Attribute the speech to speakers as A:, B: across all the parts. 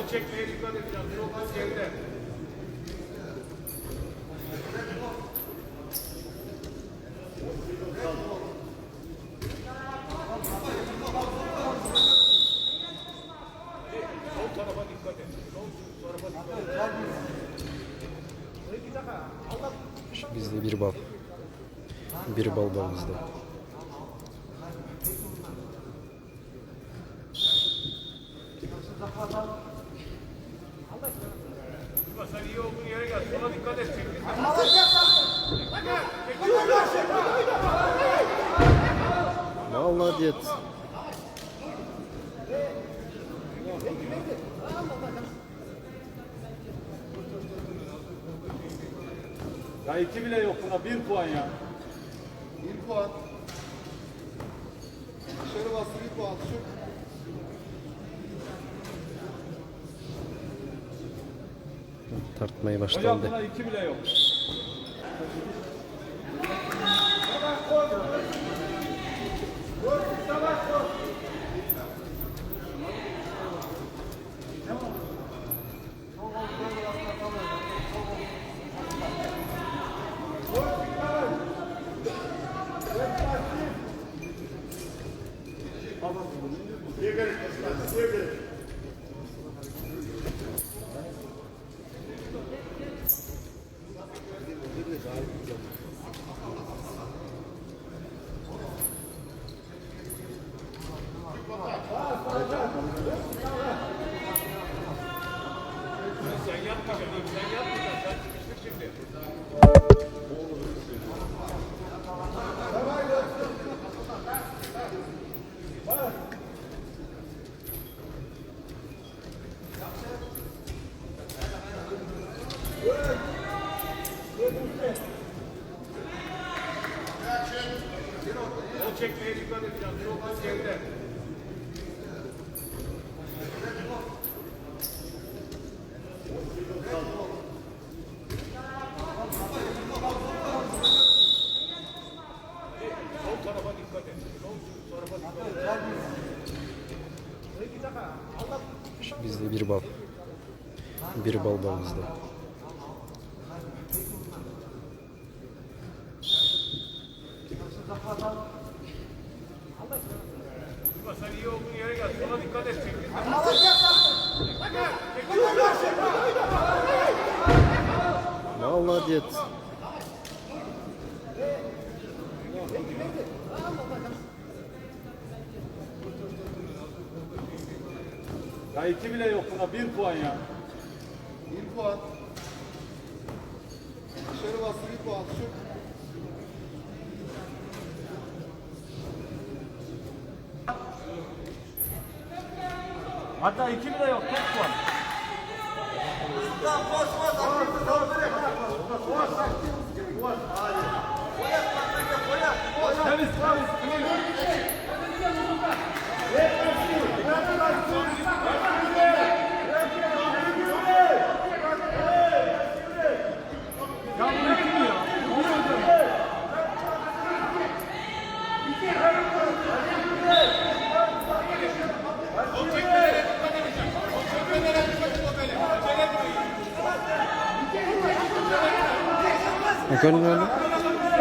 A: Sol çekmeye dikkat edeceğim. Çok geride. Sol tarafa dikkat et. Sol tarafa dikkat et.
B: Bizde bir bal. Bir bal var bizde.
A: Sen iyi olduğun yere gel. Sola dikkat et.
B: Vallahi diyet.
C: Ya 2 bile yok buna, 1 puan ya.
D: 1 puan. Dışarı bastı 1 puan. Şu.
B: Tartmaya
C: Hocam
B: başlandı.
C: buna 2 bile yok.
A: Sen yapmayacaksın. Sen yapmayacaksın. Sen çıkıştık şimdi. Sol çekmeye dikkat edeceğim. Çok geride. Sol tarafa dikkat et. Sol tarafa dikkat et.
B: Bizde bir bal. Bir bal var bizde.
A: Sen iyi olduğun yere gel. Sola dikkat et.
B: Vallahi diyet.
C: Ya 2 bile yok buna, 1 puan ya.
D: 1 puan. Dışarı bastı 1 puan. Şu.
C: Hatta 2 bile yok, tek puan. Temiz, temiz. Ya bu kim ya?
A: Sol çekmelere dikkat edeceğim. Sol çekmelere dikkat et o benim. Acele etmeyin.
B: Gönlüm öyle.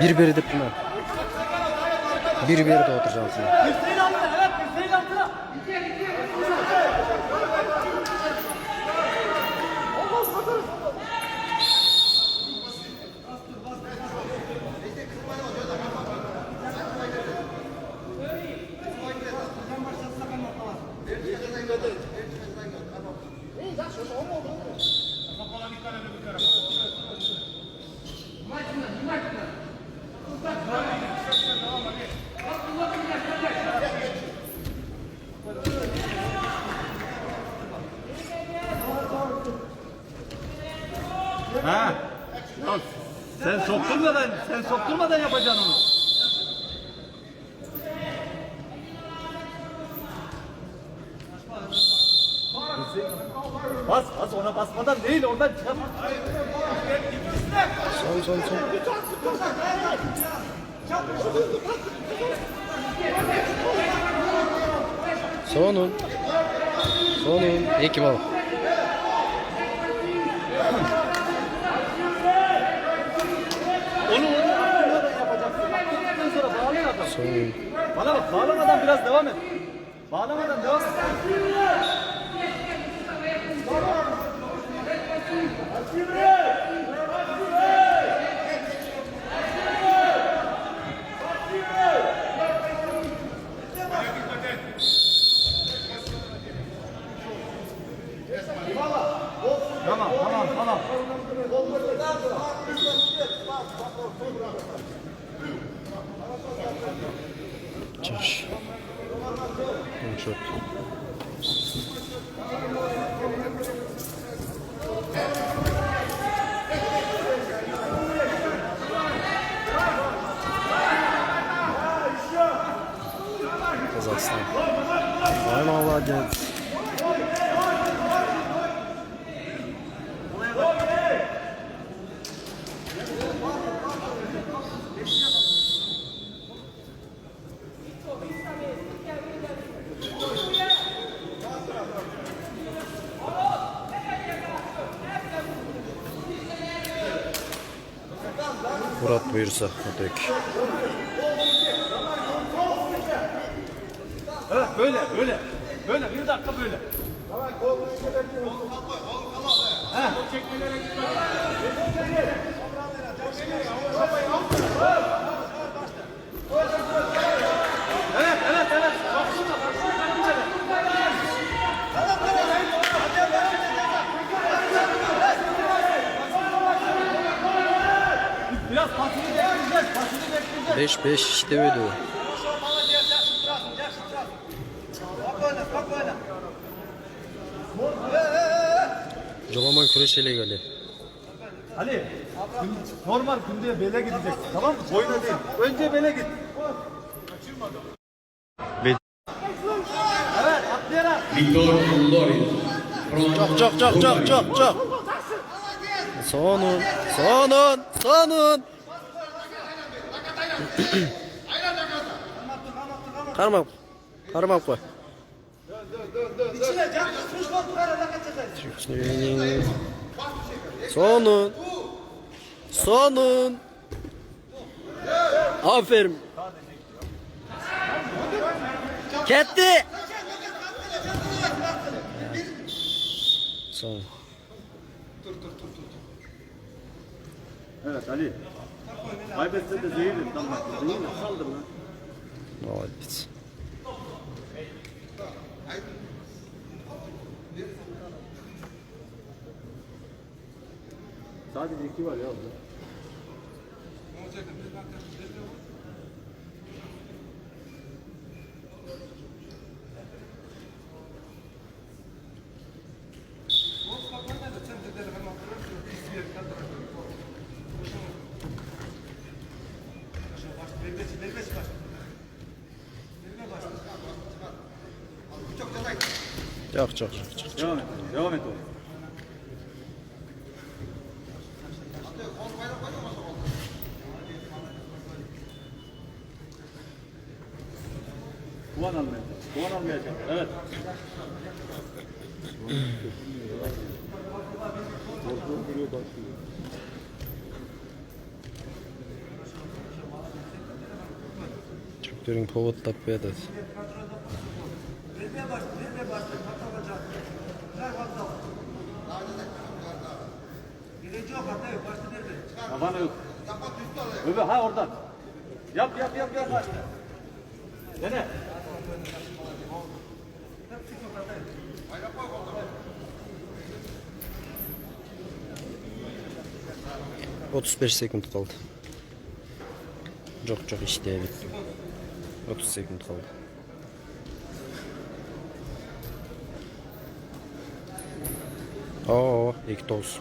B: Bir beri de Pınar. Bir beri de oturacağım sana.
C: Dirseğin altına, evet, dirseğin altına.
A: Sola dikkat edin bir tarafa.
C: Ha? Ya sen sokturmadan yapacaksın onu. Bas, ona basmadan değil, oradan çıkar.
B: Son. Sonun. İyi ki bal. Son.
C: Bana bak, bağlamadan biraz devam et. Bağlamadan devam et. Tamam, tamam, tamam.
B: Çarş. Çok. Kazasın. Vay молодец. Murat buyursa Atabek.
C: Evet, böyle, böyle. Böyle, bir dakika böyle. Evet, evet, evet. Baksana, baksana. Biraz pasını bekleyeceğiz, pasını bekleyeceğiz.
B: 5-5 işte öyle. Jolaman Kureşeli gali.
C: Ali, normal gündeye bele gideceksin, tamam mı? Boyuna değil. Önce bele git. Evet, atlayarak.
E: Victor Loris from
B: Çok. Sonun. Karmam koy. Sonun. Aferin. Ketti. Son.
C: Evet Ali. Kaybetse de zehirli. Tamam. Zehirli. Saldır lan.
B: Молодец.
C: Sadece 2 var ya burada.
B: Çok.
C: Devam et. Devam et oğlum. Puan almayacak. Puan almayacak. Evet.
B: Türklerin povut tapıya da.
C: Kafana yok. Öbür ha oradan. Yap. Dene.
B: — 35 sekund kaldı. Çok işte bitti. 30 sekund kaldı. Oo, ilk toz.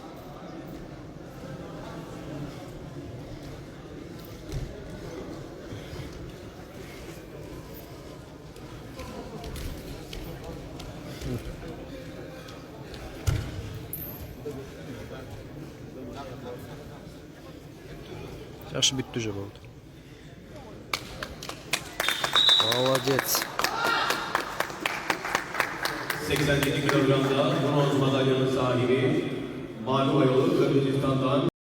B: Yaxşı bitti же oldu. Молодец.
E: 82 kilogramda bronz madalyanın sahibi Maluva yolu Kırgızistan'dan